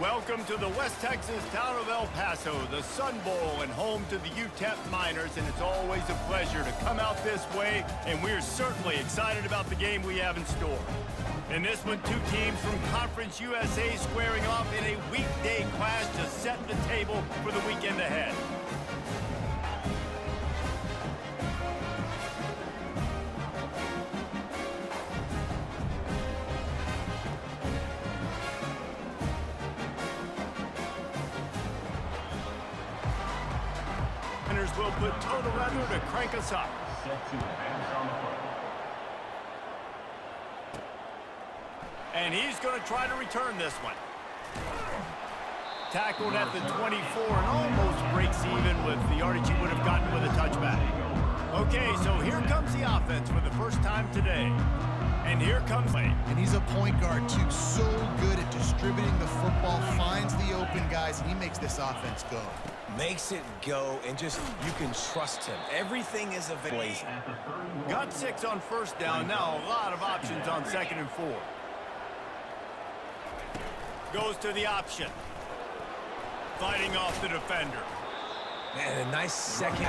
Welcome to the West Texas town of El Paso, the Sun Bowl and home to the UTEP Miners, and it's always a pleasure to come out this way, and we're certainly excited about the game we have in store. In this one, two teams from Conference USA squaring off in a weekday clash to set the table for the weekend ahead. Will put toe to leather to crank us up. And he's going to try to return this one. Tackled at the 24 and almost breaks even with the yardage he would have gotten with a touchback. Okay, so here comes the offense for the first time today. And here comes Lane. And he's a point guard, too. So good at distributing the football, finds the open guys, and he makes this offense go. Makes it go, and just, you can trust him. Everything is available. Got 6 on first down. Now a lot of options on 2nd and 4. Goes to the option. Fighting off the defender. Man, a nice second.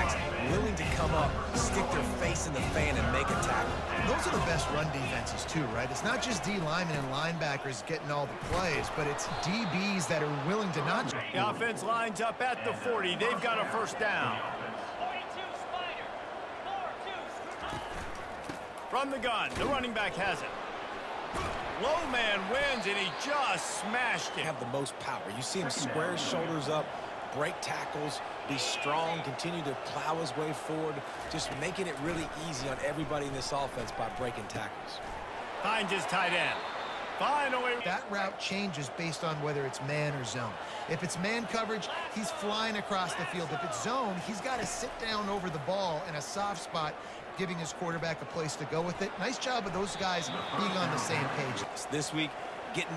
Willing to come up, stick their face in the fan, and make a tackle. Those are the best run defenses, too, right? It's not just D linemen and linebackers getting all the plays, but it's DBs that are willing to not. The offense lines up at the 40. They've got a first down. From the gun, the running back has it. Low man wins, and he just smashed it. Have the most power. You see him square his shoulders up, break tackles, be strong, continue to plow his way forward, just making it really easy on everybody in this offense by breaking tackles. Finds his tight end. Finally. That route changes based on whether it's man or zone. If it's man coverage, he's flying across the field. If it's zone, he's got to sit down over the ball in a soft spot, giving his quarterback a place to go with it. Nice job of those guys being on the same page. This week,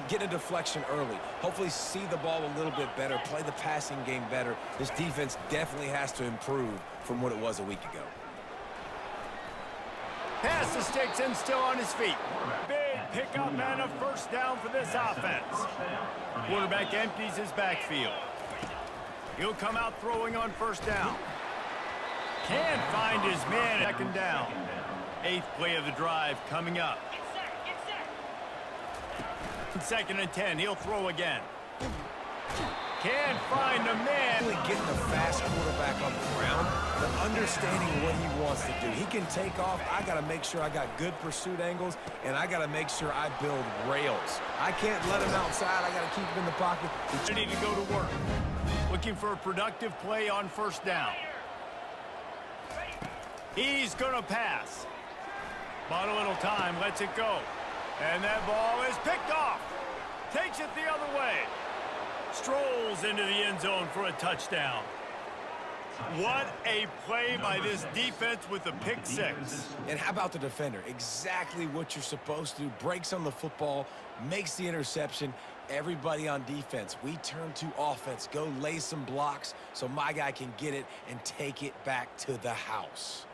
get a deflection early. Hopefully see the ball a little bit better, play the passing game better. This defense definitely has to improve from what it was a week ago. Pass the sticks and still on his feet. Big pickup and a first down for this offense. Quarterback empties his backfield. He'll come out throwing on first down. Can't find his man. 2nd down. 8th play of the drive coming up. 2nd and 10. He'll throw again. Can't find a man. Really getting a fast quarterback on the ground, but understanding what he wants to do. He can take off. I got to make sure I got good pursuit angles, and I got to make sure I build rails. I can't let him outside. I got to keep him in the pocket. Ready to go to work. Looking for a productive play on first down. He's going to pass. Bought a little time. Lets it go. And that ball is picked off. Takes it the other way. Strolls into the end zone for a touchdown. What a play by this defense with a pick 6. And how about the defender? Exactly what you're supposed to do. Breaks on the football, makes the interception. Everybody on defense, we turn to offense. Go lay some blocks so my guy can get it and take it back to the house.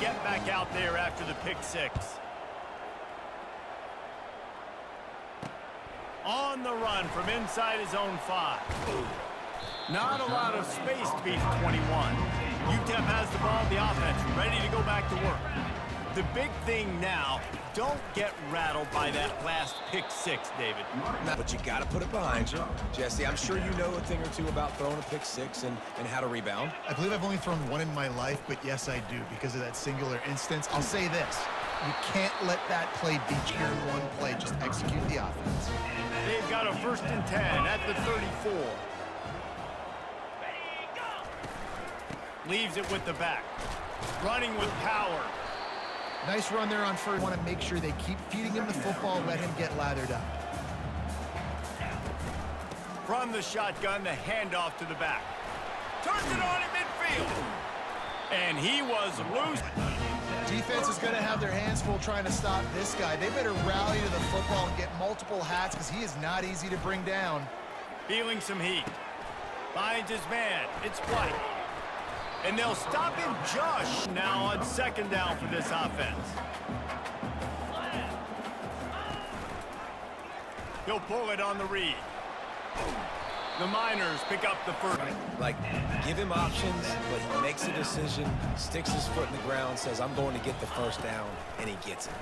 Get back out there after the pick 6. On the run from inside his own 5. Not a lot of space to beat 21. UTEP has the ball, the offense ready to go back to work. The big thing now, don't get rattled by that last pick 6, David. But you got to put it behind you. Jesse, I'm sure you know a thing or two about throwing a pick 6 and how to rebound. I believe I've only thrown one in my life, but yes, I do because of that singular instance. I'll say this. You can't let that play beat you in one play. Just execute the offense. They've got a 1st and 10 at the 34. Leaves it with the back. Running with power. Nice run there on first. Want to make sure they keep feeding him the football, let him get lathered up. From the shotgun, the handoff to the back. Turns it on in midfield. And he was loose. Defense is going to have their hands full trying to stop this guy. They better rally to the football and get multiple hats because he is not easy to bring down. Feeling some heat. Finds his man. It's White. And they'll stop him just now on second down for this offense. He'll pull it on the read. The Miners pick up the first. Like, give him options, but he makes a decision, sticks his foot in the ground, says, I'm going to get the first down, and he gets it.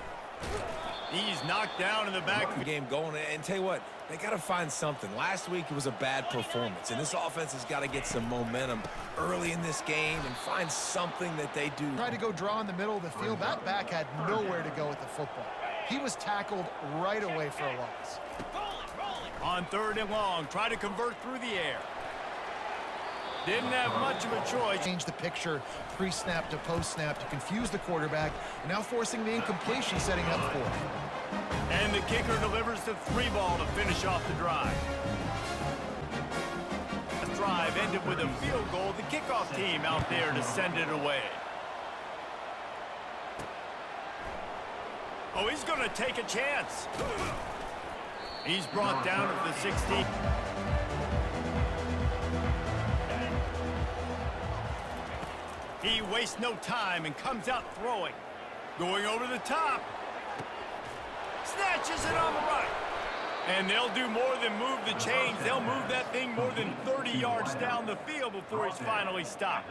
He's knocked down in the back. The game going, and tell you what, they got to find something. Last week it was a bad performance, and this offense has got to get some momentum early in this game and find something that they do. Tried to go draw in the middle of the field. That back had nowhere to go with the football. He was tackled right away for a loss. On third and long, try to convert through the air. Didn't have much of a choice. Change the picture pre-snap to post-snap to confuse the quarterback, and now forcing the incompletion setting up for him. And the kicker delivers the 3-ball to finish off the drive. The drive ended with a field goal. The kickoff team out there to send it away. Oh, he's going to take a chance. He's brought down to the 16. He wastes no time and comes out throwing. Going over the top. Snatches it on the right. And they'll do more than move the chains. They'll move that thing more than 30 yards down the field before he's finally stopped.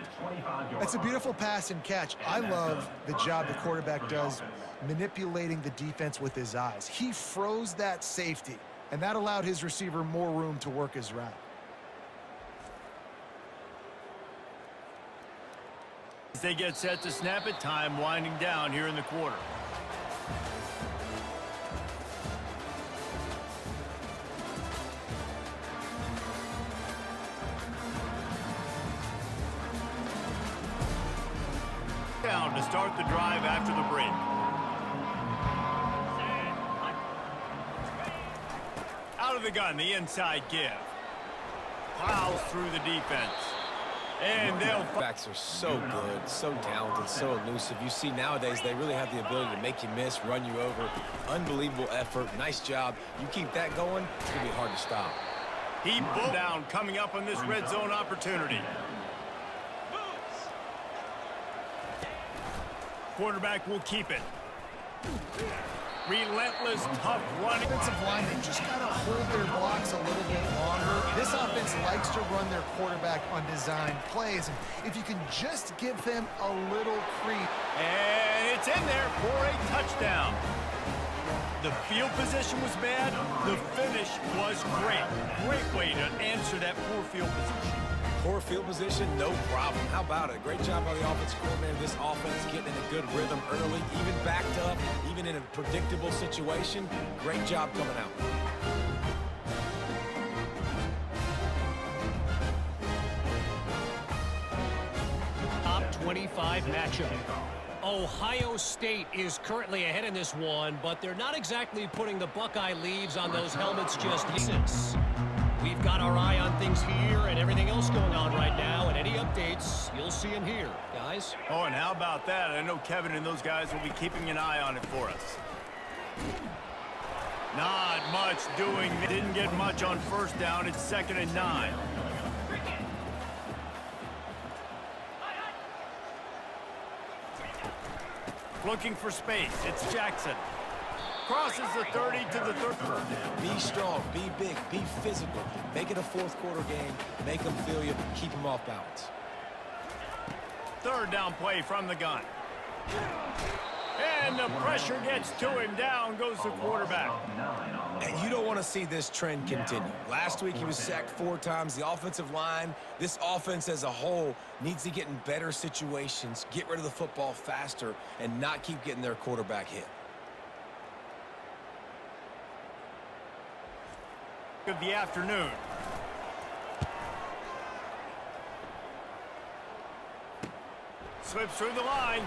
That's a beautiful pass and catch. I love the job the quarterback does manipulating the defense with his eyes. He froze that safety, and that allowed his receiver more room to work his route. As they get set to snap it, time winding down here in the quarter. Down to start the drive after the break. Out of the gun, the inside give. Plows through the defense. And they'll... Backs are so good, so talented, so elusive. You see nowadays they really have the ability to make you miss, run you over. Unbelievable effort. Nice job. You keep that going, it's going to be hard to stop. He pulled down coming up on this red zone opportunity. Quarterback will keep it. Relentless, tough running. Offensive linemen just got to hold their blocks a little bit longer. This offense likes to run their quarterback on design plays. And if you can just give them a little creep. And it's in there for a touchdown. The field position was bad. The finish was great. Great way to answer that poor field position. Poor field position, no problem. How about it? Great job by the offensive coordinator. This offense getting in a good rhythm early, even backed up, even in a predictable situation. Great job coming out. Top 25 matchup. Ohio State is currently ahead in this one, but they're not exactly putting the Buckeye leaves on those helmets just yet. We've got our eye on things here and everything else going on right now, and any updates, you'll see them here, guys. Oh, and how about that? I know Kevin and those guys will be keeping an eye on it for us. Not much doing. Didn't get much on first down. It's 2nd and 9. Looking for space. It's Jackson. Crosses the 30 to the 30. Be strong, be big, be physical. Make it a fourth quarter game. Make them feel you. Keep them off balance. Third down play from the gun. And the pressure gets to him. Down goes the quarterback. And you don't want to see this trend continue. Last week he was sacked 4 times. The offensive line, this offense as a whole, needs to get in better situations, get rid of the football faster, and not keep getting their quarterback hit. Of the afternoon. Slips through the line.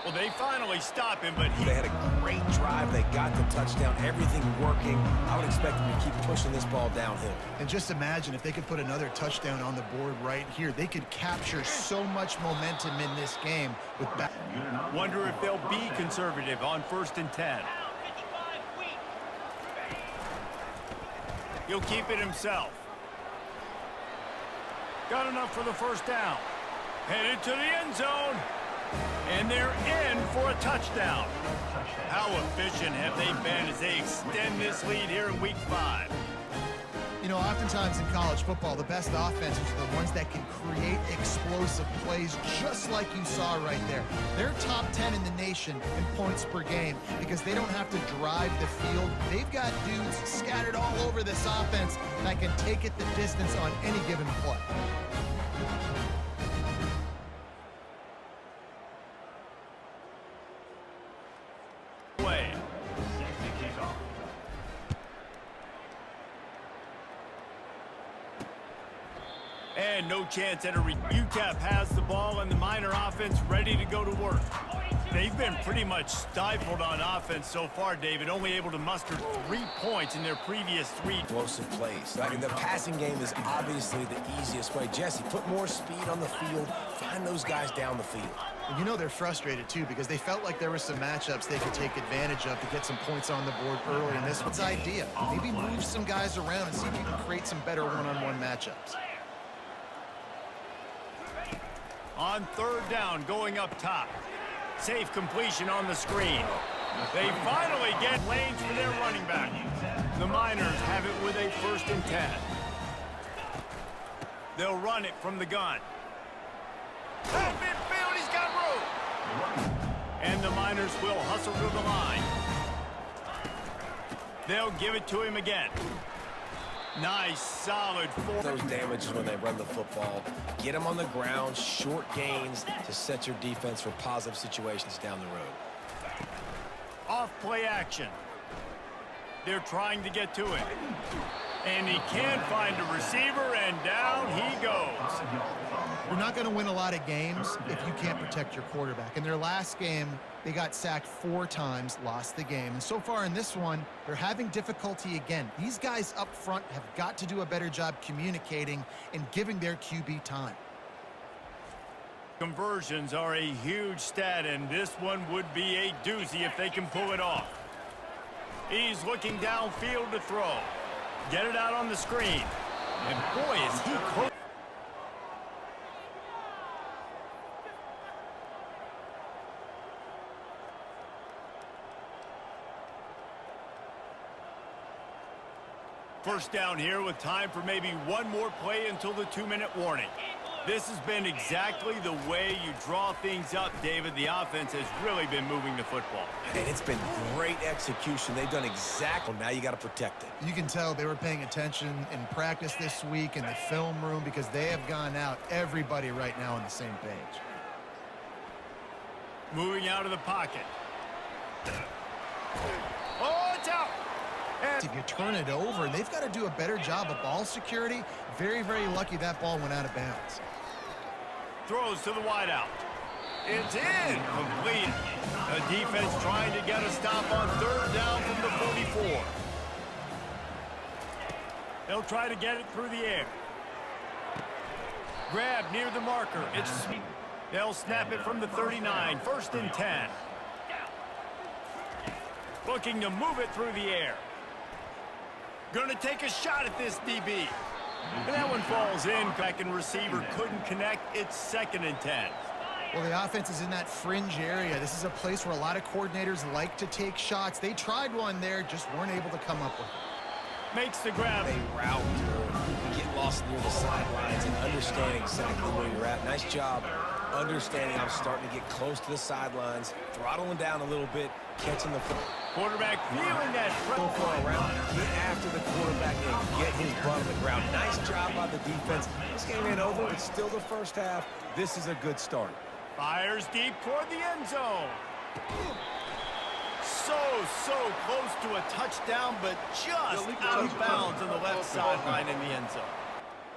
Well, they finally stop him, but They had a great drive. They got the touchdown. Everything working. I would expect them to keep pushing this ball downhill. And just imagine if they could put another touchdown on the board right here. They could capture so much momentum in this game with wonder if they'll be conservative on 1st and 10. He'll keep it himself. Got enough for the first down. Headed to the end zone. And they're in for a touchdown. How efficient have they been as they extend this lead here in Week 5? You know, oftentimes in college football, the best offenses are the ones that can create explosive plays, just like you saw right there. They're top 10 in the nation in points per game because they don't have to drive the field. They've got dudes scattered all over this offense that can take it the distance on any given play. And no chance at a UTEP has the ball and the Miner offense ready to go to work. They've been pretty much stifled on offense so far, David, only able to muster 3 points in their previous 3 explosive plays. I mean, the passing game is obviously the easiest way. Jesse, put more speed on the field. Find those guys down the field. And you know they're frustrated, too, because they felt like there were some matchups they could take advantage of to get some points on the board early, and this one's idea. Maybe move some guys around and see if you can create some better one-on-one matchups. On third down, going up top. Safe completion on the screen. They finally get lanes for their running back. The Miners have it with a 1st and 10. They'll run it from the gun. At midfield, he's got room. And the Miners will hustle to the line. They'll give it to him again. Nice, solid 4. Those damages when they run the football. Get them on the ground, short gains to set your defense for positive situations down the road. Off play action. They're trying to get to it. And he can't find a receiver, and down he goes. You're not going to win a lot of games if you can't protect your quarterback. In their last game, they got sacked 4 times, lost the game. And so far in this one, they're having difficulty again. These guys up front have got to do a better job communicating and giving their QB time. Conversions are a huge stat, and this one would be a doozy if they can pull it off. He's looking downfield to throw. Get it out on the screen. And boy, is he close. First down here with time for maybe one more play until the 2-minute warning. This has been exactly the way you draw things up, David. The offense has really been moving the football. And it's been great execution. They've done exactly. Now you got to protect it. You can tell they were paying attention in practice this week in the film room because they have gone out, everybody right now on the same page. Moving out of the pocket. Oh, it's out. And if you turn it over, they've got to do a better job of ball security. Very, very lucky that ball went out of bounds. Throws to the wideout. It's in. Complete. The defense trying to get a stop on third down from the 44. They'll try to get it through the air. Grab near the marker. They'll snap it from the 39. 1st and 10. Looking to move it through the air. Going to take a shot at this DB. And that one falls in. Back and receiver couldn't connect. It's 2nd and 10. Well, the offense is in that fringe area. This is a place where a lot of coordinators like to take shots. They tried one there, just weren't able to come up with it. Makes the grab. They route or get lost near the sidelines and understand exactly where you're at. Nice job understanding I'm starting to get close to the sidelines, throttling down a little bit, catching the foot. Quarterback feeling that Go for a route, get after the quarterback and get his butt on the ground. Nice job by the defense. This game ain't over. It's still the first half. This is a good start. Fires deep toward the end zone. So close to a touchdown, but just out of bounds on the left sideline in the end zone.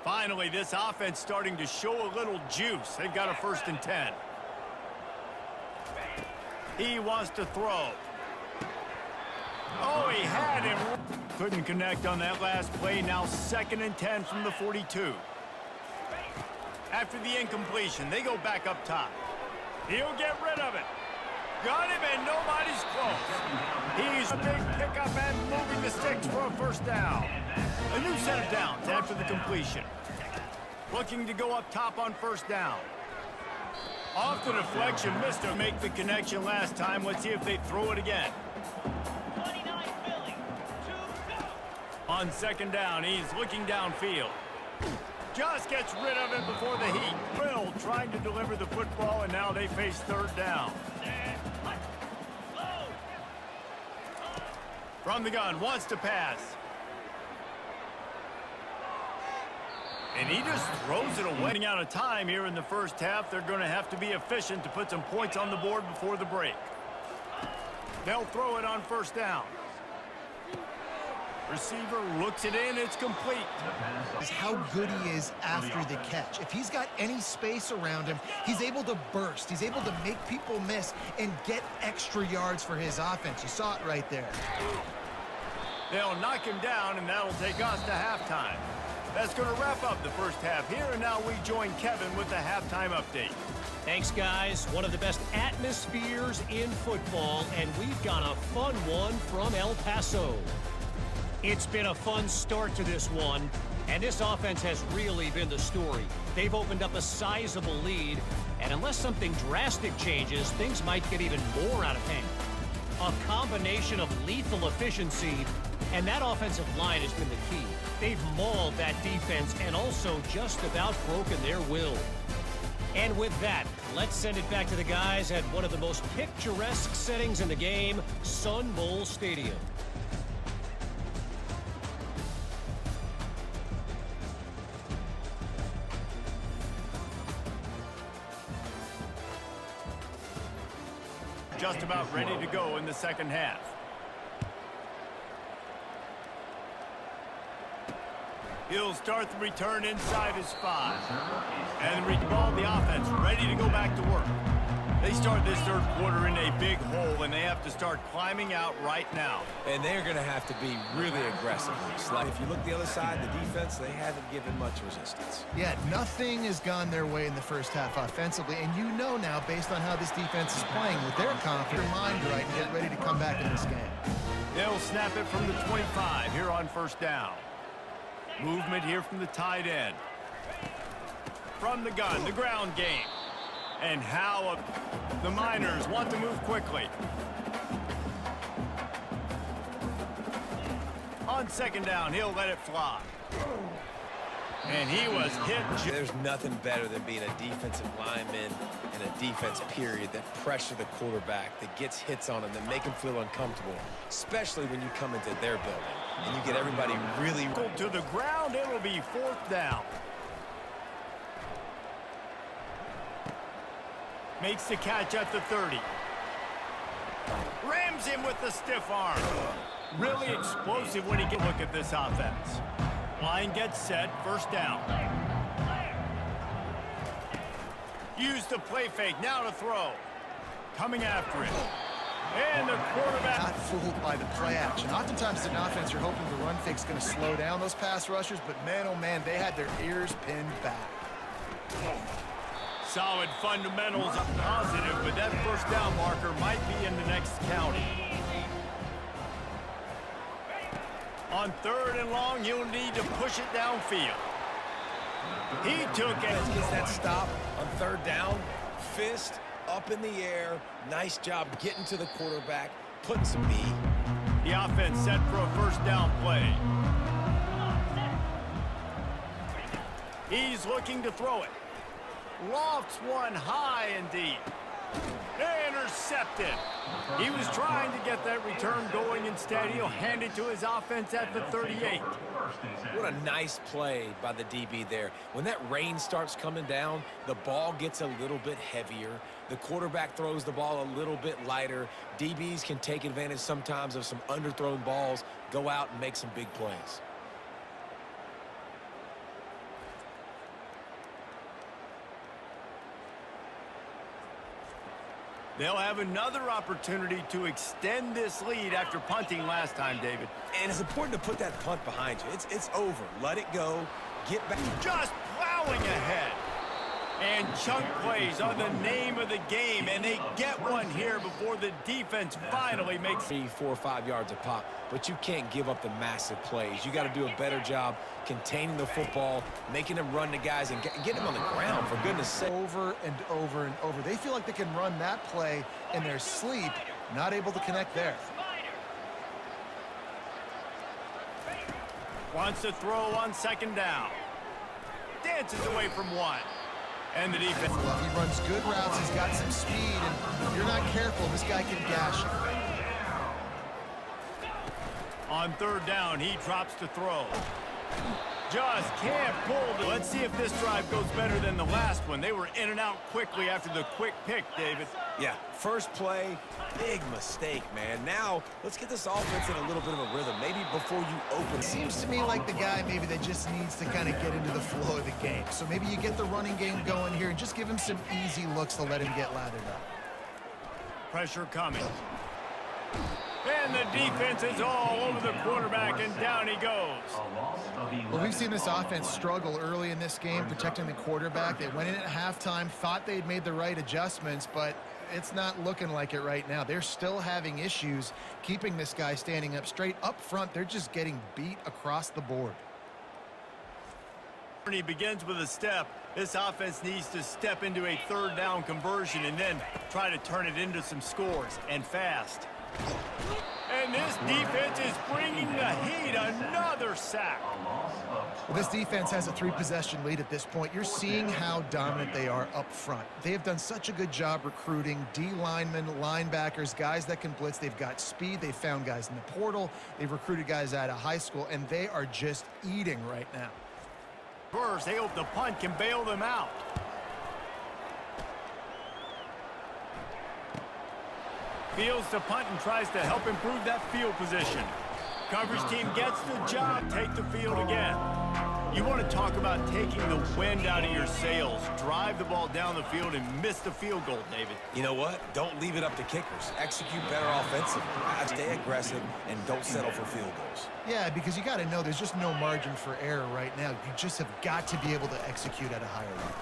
Finally, this offense starting to show a little juice. They've got a 1st and 10. He wants to throw. Oh, he had him. Couldn't connect on that last play. Now 2nd and 10 from the 42. After the incompletion, they go back up top. He'll get rid of it. Got him, and nobody's close. He's a big pickup and moving the sticks for a 1st down. A new set of downs after the completion. Looking to go up top on first down. Off the deflection, missed to make the connection last time. Let's see if they throw it again. On second down, he's looking downfield. Just gets rid of it before the heat. Will trying to deliver the football, and now they face third down. From the gun, wants to pass. And he just throws it away. Running out of time here in the first half. They're going to have to be efficient to put some points on the board before the break. They'll throw it on first down. Receiver looks it in. It's complete. Is how good he is after the catch. If he's got any space around him, he's able to burst. He's able to make people miss and get extra yards for his offense. You saw it right there. They'll knock him down, and that'll take us to halftime. That's going to wrap up the first half here, and now we join Kevin with the halftime update. Thanks, guys. One of the best atmospheres in football, and we've got a fun one from El Paso. It's been a fun start to this one, and this offense has really been the story. They've opened up a sizable lead, and unless something drastic changes, things might get even more out of hand. A combination of lethal efficiency, and that offensive line has been the key. They've mauled that defense and also just about broken their will. And with that, let's send it back to the guys at one of the most picturesque settings in the game, Sun Bowl Stadium. Just about ready to go in the second half. He'll start the return inside his 5. And ball the offense ready to go back to work. They start this third quarter in a big hole, and they have to start climbing out right now. And they're going to have to be really aggressive. Like if you look the other side, the defense, they haven't given much resistance. Yeah, nothing has gone their way in the first half offensively, and you know now, based on how this defense is playing, with their confident mind right and get ready to come back in this game. They'll snap it from the 25 here on first down. Movement here from the tight end. From the gun, the ground game. And how the Miners want to move quickly. On second down, he'll let it fly. And he was hit. There's nothing better than being a defensive lineman in a defense period that pressure the quarterback, that gets hits on him, that make him feel uncomfortable, especially when you come into their building and you get everybody really to the ground. It'll be fourth down. Makes the catch at the 30. Rams him with the stiff arm. Really explosive when he gets a look at this offense. Line gets set, first down. Use the play fake, now to throw. Coming after it. And the quarterback. Not fooled by the play action. Oftentimes in offense, you're hoping the run fake's going to slow down those pass rushers, but man, oh man, they had their ears pinned back. Solid fundamentals, positive, but that first down marker might be in the next county. On third and long, he'll need to push it downfield. He took it. Gets that stop on third down. Fist up in the air. Nice job getting to the quarterback, putting some B. The offense set for a first down play. He's looking to throw it. Lofts one high and deep. Intercepted. He was trying to get that return going. Instead, he'll hand it to his offense at the 38. What a nice play by the DB there. When that rain starts coming down, the ball gets a little bit heavier. The quarterback throws the ball a little bit lighter. DBs can take advantage sometimes of some underthrown balls, go out and make some big plays. They'll have another opportunity to extend this lead after punting last time, David. And it's important to put that punt behind you. It's over. Let it go. Get back. Just plowing ahead. And chunk plays are the name of the game, and they get one here before the defense finally makes 3, 4, 5 yards a pop, but you can't give up the massive plays. You got to do a better job containing the football, making them run the guys, and getting them on the ground, for goodness sake. Over and over and over. They feel like they can run that play in their sleep, not able to connect there. Wants to throw on second down. Dances away from one. And the defense. Well, he runs good routes. He's got some speed, and if you're not careful, this guy can gash you. On third down, he drops to throw. Just can't pull. Let's see if this drive goes better than the last one. They were in and out quickly after the quick pick, David. Yeah, first play, big mistake, man. Now, let's get this offense in a little bit of a rhythm, maybe before you open. Seems to me like the guy maybe that just needs to kind of get into the flow of the game. So maybe you get the running game going here and just give him some easy looks to let him get lathered up. Pressure coming. And the defense is all over the quarterback, and down he goes. Well, we've seen this offense struggle early in this game, protecting the quarterback. They went in at halftime, thought they'd made the right adjustments, but it's not looking like it right now. They're still having issues keeping this guy standing up straight. Up front, they're just getting beat across the board. He begins with a step. This offense needs to step into a third down conversion and then try to turn it into some scores, and fast. And this defense is bringing the heat. Another sack. Well, this defense has a 3-possession lead at this point. You're seeing how dominant they are up front. They have done such a good job recruiting D linemen, linebackers, guys that can blitz. They've got speed. They've found guys in the portal. They've recruited guys out of high school, and they are just eating right now. First, they hope the punt can bail them out. Fields to punt and tries to help improve that field position. Coverage team gets the job. Take the field again. You want to talk about taking the wind out of your sails. Drive the ball down the field and miss the field goal, David. You know what? Don't leave it up to kickers. Execute better offensively. Stay aggressive and don't settle for field goals. Yeah, because you got to know there's just no margin for error right now. You just have got to be able to execute at a higher level.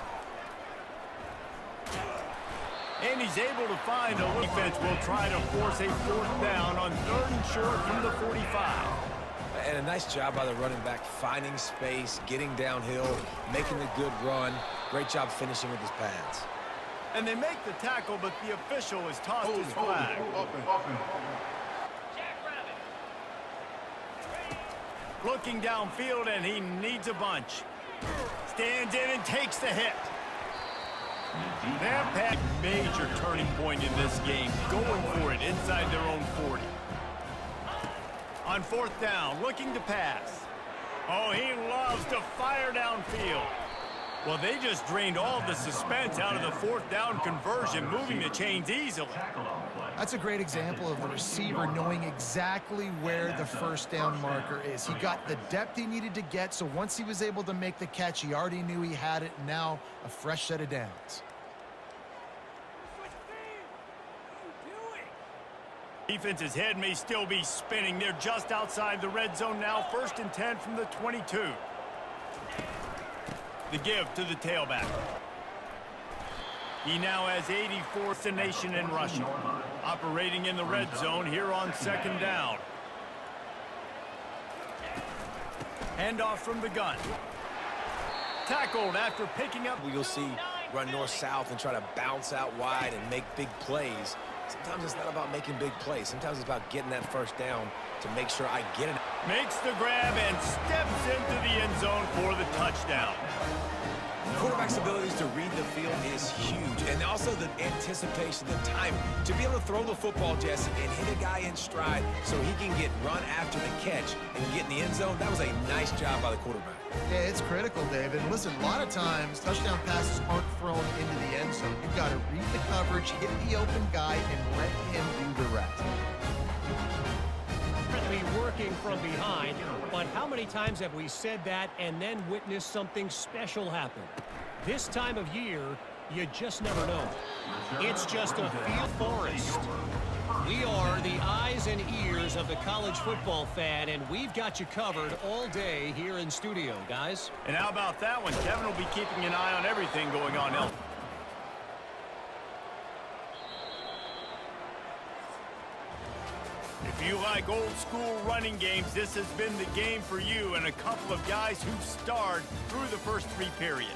And he's able to find a defense will try to force a fourth down on 3rd and short from the 45. And a nice job by the running back, finding space, getting downhill, making the good run. Great job finishing with his pads. And they make the tackle, but the official has tossed his flag. Looking downfield, and he needs a bunch. Stands in and takes the hit. They're past a major turning point in this game, going for it inside their own 40. On 4th down, looking to pass. Oh, he loves to fire downfield. Well, they just drained all the suspense out of the 4th down conversion, moving the chains easily. That's a great example of the receiver knowing exactly where the first down marker is. He got the depth he needed to get, so once he was able to make the catch, he already knew he had it. Now a fresh set of downs. Defense's head may still be spinning. They're just outside the red zone now. 1st and 10 from the 22. The give to the tailback. He now has 84th the nation in rushing. Operating in the red zone here on 2nd down. Handoff from the gun. Tackled after picking up. You'll see run north-south and try to bounce out wide and make big plays. Sometimes it's not about making big plays. Sometimes it's about getting that first down to make sure I get it. Makes the grab and steps into the end zone for the touchdown. Quarterback's abilities to read the field is huge. And also the anticipation, the time to be able to throw the football, Jesse, and hit a guy in stride so he can get run after the catch and get in the end zone. That was a nice job by the quarterback. Yeah, it's critical, David. Listen, a lot of times touchdown passes aren't thrown into the end zone. You've got to read the coverage, hit the open guy, and let him do the rest. Working from behind, but how many times have we said that and then witnessed something special happen? This time of year, you just never know. It's just a field forest. We are the eyes and ears of the college football fan, and we've got you covered all day here in studio, guys. And how about that one? Kevin will be keeping an eye on everything going on elsewhere. If you like old school running games, this has been the game for you and a couple of guys who've starred through the first 3 periods.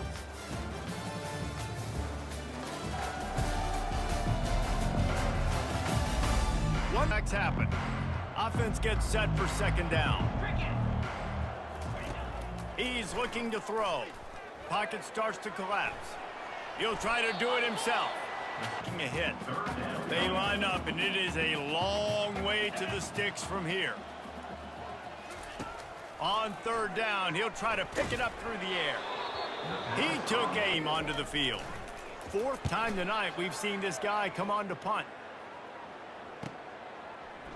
One backs happen. Offense gets set for second down. He's looking to throw. Pocket starts to collapse. He'll try to do it himself. Taking a hit. They line up, and it is a long way to the sticks from here. On third down, he'll try to pick it up through the air. He took aim onto the field. 4th time tonight we've seen this guy come on to punt.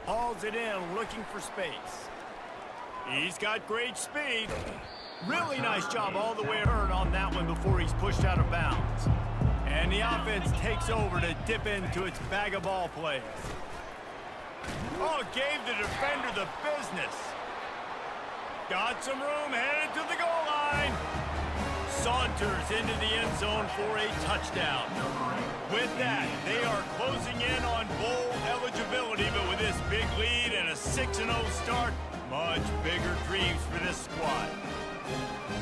Hauls it in, looking for space. He's got great speed. Really nice job all the way around on that one before he's pushed out of bounds. And the offense takes over to dip into its bag of ball plays. Oh, gave the defender the business. Got some room, headed to the goal line. Saunters into the end zone for a touchdown. With that, they are closing in on bowl eligibility, but with this big lead and a 6-0 start, much bigger dreams for this squad.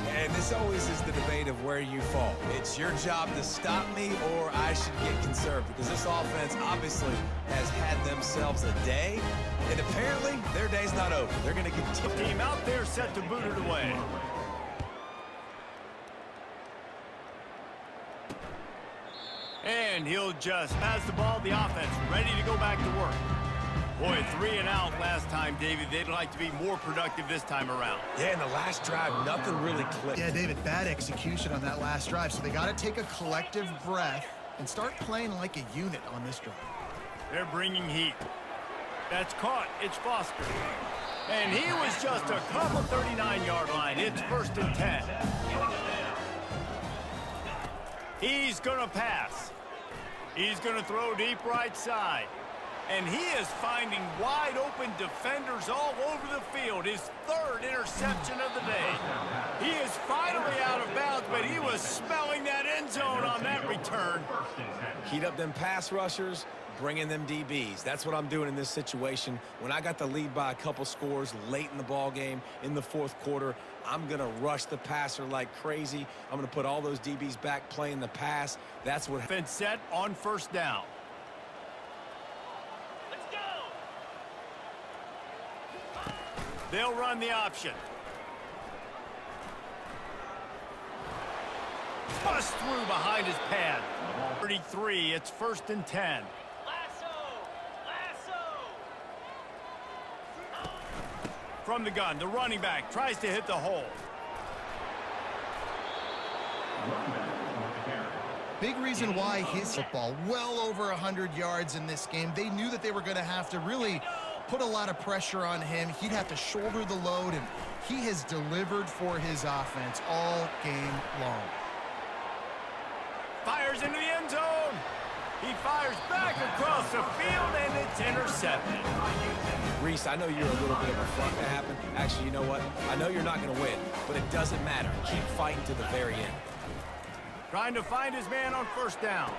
And this always is the debate of where you fall. It's your job to stop me, or I should get conserved, because this offense obviously has had themselves a day, and apparently their day's not over. They're going to continue. Team out there set to boot it away. And he'll just pass the ball, the offense ready to go back to work. Boy, 3 and out last time, David. They'd like to be more productive this time around. Yeah, in the last drive, nothing really clicked. Yeah, David, bad execution on that last drive. So they got to take a collective breath and start playing like a unit on this drive. They're bringing heat. That's caught. It's Foster. And he was just a couple 39-yard line. It's 1st and 10. He's going to pass. He's going to throw deep right side. And he is finding wide-open defenders all over the field. His 3rd interception of the day. He is finally out of bounds, but he was smelling that end zone on that return. Heat up them pass rushers, bring in them DBs. That's what I'm doing in this situation. When I got the lead by a couple scores late in the ball game in the 4th quarter, I'm going to rush the passer like crazy. I'm going to put all those DBs back playing the pass. That's what been set on 1st down. They'll run the option. Bust through behind his pad. 33, it's 1st and 10. From the gun, the running back tries to hit the hole. Big reason why his football, well over 100 yards in this game. They knew that they were going to have to really put a lot of pressure on him. He'd have to shoulder the load, and he has delivered for his offense all game long. Fires into the end zone. He fires back across the field, and it's intercepted. Reese, I know you're a little bit of a front to happen. Actually, you know what? I know you're not going to win, but it doesn't matter. Keep fighting to the very end. Trying to find his man on 1st down.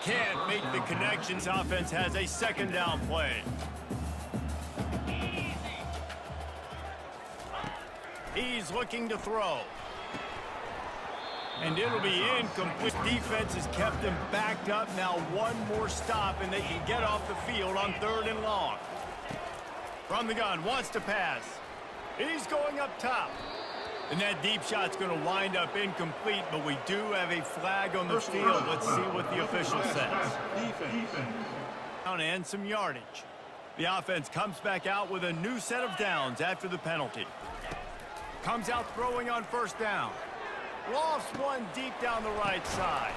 Can't make the connections. Offense has a 2nd down play. He's looking to throw. And it'll be incomplete. Defense has kept them backed up. Now one more stop, and they can get off the field on 3rd and long. From the gun, wants to pass. He's going up top. And that deep shot's going to wind up incomplete, but we do have a flag on the field. Let's see what the official says. And some yardage. The offense comes back out with a new set of downs after the penalty. Comes out throwing on 1st down. Lofts one deep down the right side.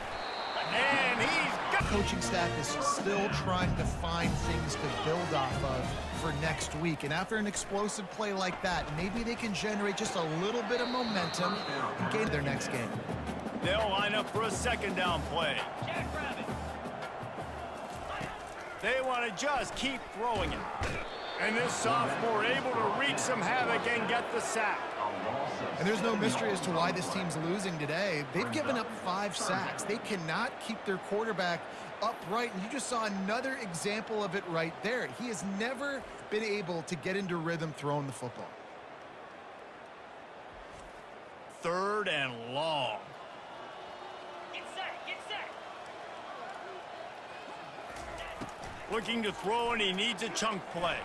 And he's got... Coaching staff is still trying to find things to build off of for next week. And after an explosive play like that, maybe they can generate just a little bit of momentum and gain their next game. They'll line up for a 2nd down play. They want to just keep throwing it. And this sophomore able to wreak some havoc and get the sack. And there's no mystery as to why this team's losing today. They've given up 5 sacks. They cannot keep their quarterback upright, and you just saw another example of it right there. He has never been able to get into rhythm throwing the football. 3rd and long. Get set, get set. Looking to throw, and he needs a chunk play.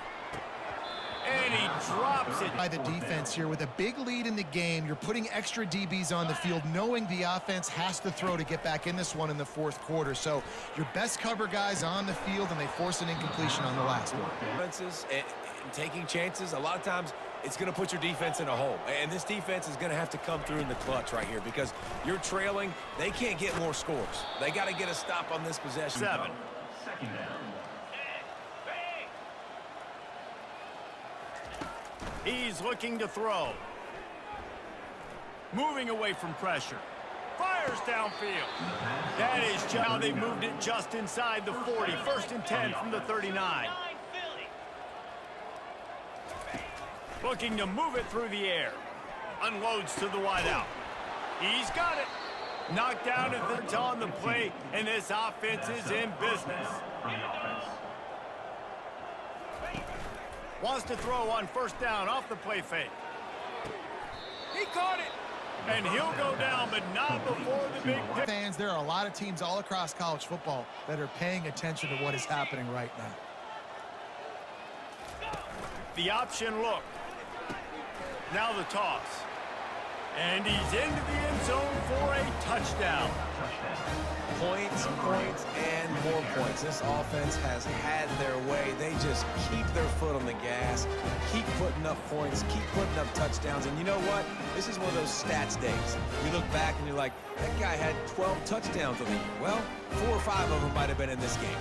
And he drops it. By the defense here with a big lead in the game, you're putting extra DBs on the field, knowing the offense has to throw to get back in this one in the 4th quarter. So your best cover guys on the field, and they force an incompletion on the last one. Defenses and taking chances, a lot of times it's going to put your defense in a hole. And this defense is going to have to come through in the clutch right here because you're trailing. They can't get more scores. They got to get a stop on this possession. 7. He's looking to throw. Moving away from pressure. Fires downfield. That is how they moved it just inside the 40. 1st and 10 from the 39. Looking to move it through the air. Unloads to the wideout. He's got it. Knocked down at the on the play, and this offense is in business. Wants to throw on 1st down off the play fake. He caught it. And he'll go down, but not before the big pick. Fans, there are a lot of teams all across college football that are paying attention to what is happening right now. The option look. Now the toss. And he's into the end zone for a touchdown. Points, points, and more points. This offense has had their way. They just keep their foot on the gas, keep putting up points, keep putting up touchdowns. And you know what? This is one of those stats days. You look back and you're like, that guy had 12 touchdowns on the year. Well, 4 or 5 of them might have been in this game.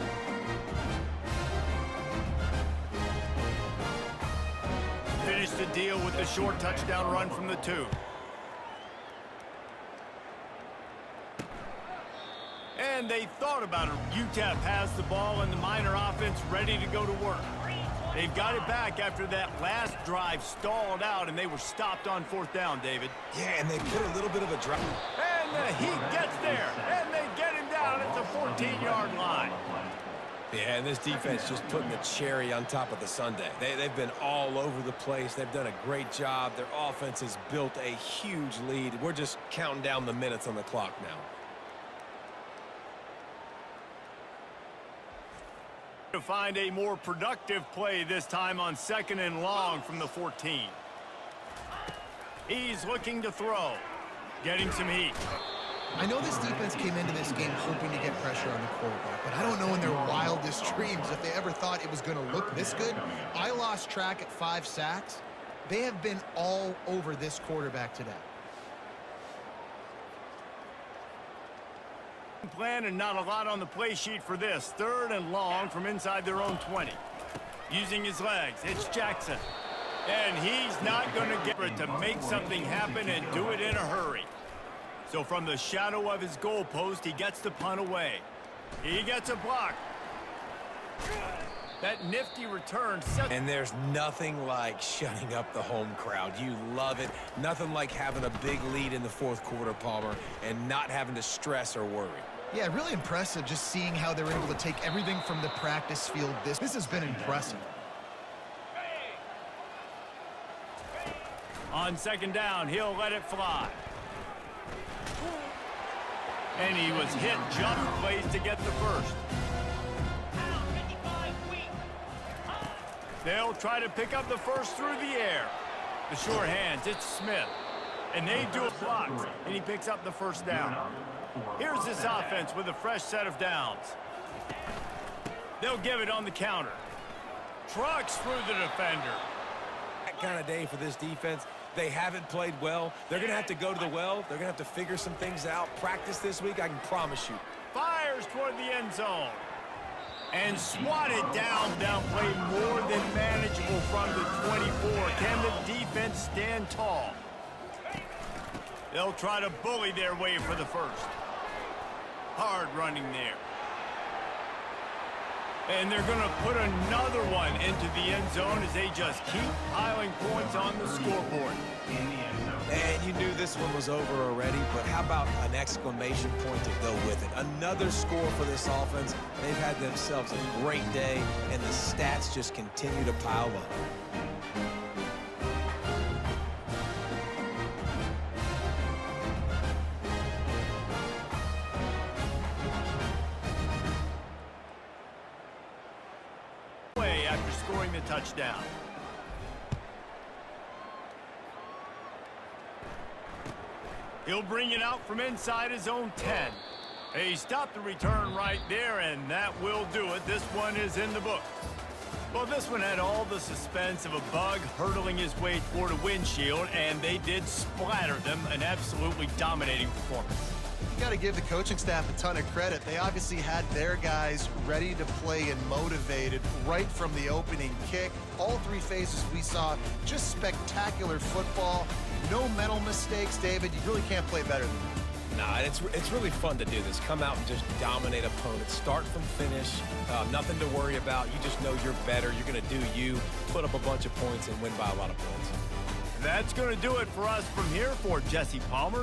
Finished the deal with the short touchdown run from the 2. And they thought about it. UTEP has the ball and the Miner offense ready to go to work. They've got it back after that last drive stalled out, and they were stopped on 4th down, David. Yeah, and they put a little bit of a drop. And the Heat gets there, and they get him down at the 14-yard line. Yeah, and this defense just putting the cherry on top of the sundae. They've been all over the place. They've done a great job. Their offense has built a huge lead. We're just counting down the minutes on the clock now. To find a more productive play this time on 2nd and long from the 14. He's looking to throw. Getting some heat. I know this defense came into this game hoping to get pressure on the quarterback, but I don't know in their wildest dreams if they ever thought it was going to look this good. I lost track at 5 sacks. They have been all over this quarterback today. Plan and not a lot on the play sheet for this. 3rd and long from inside their own 20. Using his legs, it's Jackson. And he's not going to get it to make something happen and do it in a hurry. So from the shadow of his goalpost, he gets the punt away. He gets a block. That nifty return. And there's nothing like shutting up the home crowd. You love it. Nothing like having a big lead in the 4th quarter, Palmer, and not having to stress or worry. Yeah, really impressive just seeing how they're able to take everything from the practice field. This has been impressive. On 2nd down, he'll let it fly. And he was hit just plays to get the first. They'll try to pick up the first through the air. The short hands, it's Smith. And they do a block, and he picks up the 1st down. Here's this offense with a fresh set of downs. They'll give it on the counter. Trucks through the defender. That kind of day for this defense. They haven't played well. They're going to have to go to the well. They're going to have to figure some things out. Practice this week, I can promise you. Fires toward the end zone. And swatted down play more than manageable from the 24. Can the defense stand tall? They'll try to bully their way for the first. Hard running there. And they're going to put another one into the end zone as they just keep piling points on the scoreboard. And you knew this one was over already, but how about an exclamation point to go with it? Another score for this offense. They've had themselves a great day, and the stats just continue to pile up. After scoring the touchdown. He'll bring it out from inside his own 10. He stopped the return right there, and that will do it. This one is in the book. Well, this one had all the suspense of a bug hurtling his way toward a windshield, and they did splatter them. An absolutely dominating performance. You got to give the coaching staff a ton of credit. They obviously had their guys ready to play and motivated right from the opening kick. All three phases we saw, just spectacular football. No mental mistakes, David. You really can't play better than that. Nah, it's really fun to do this. Come out and just dominate opponents. Start from finish. Nothing to worry about. You just know you're better. You're going to do you, put up a bunch of points, and win by a lot of points. That's going to do it for us from here. For Jesse Palmer.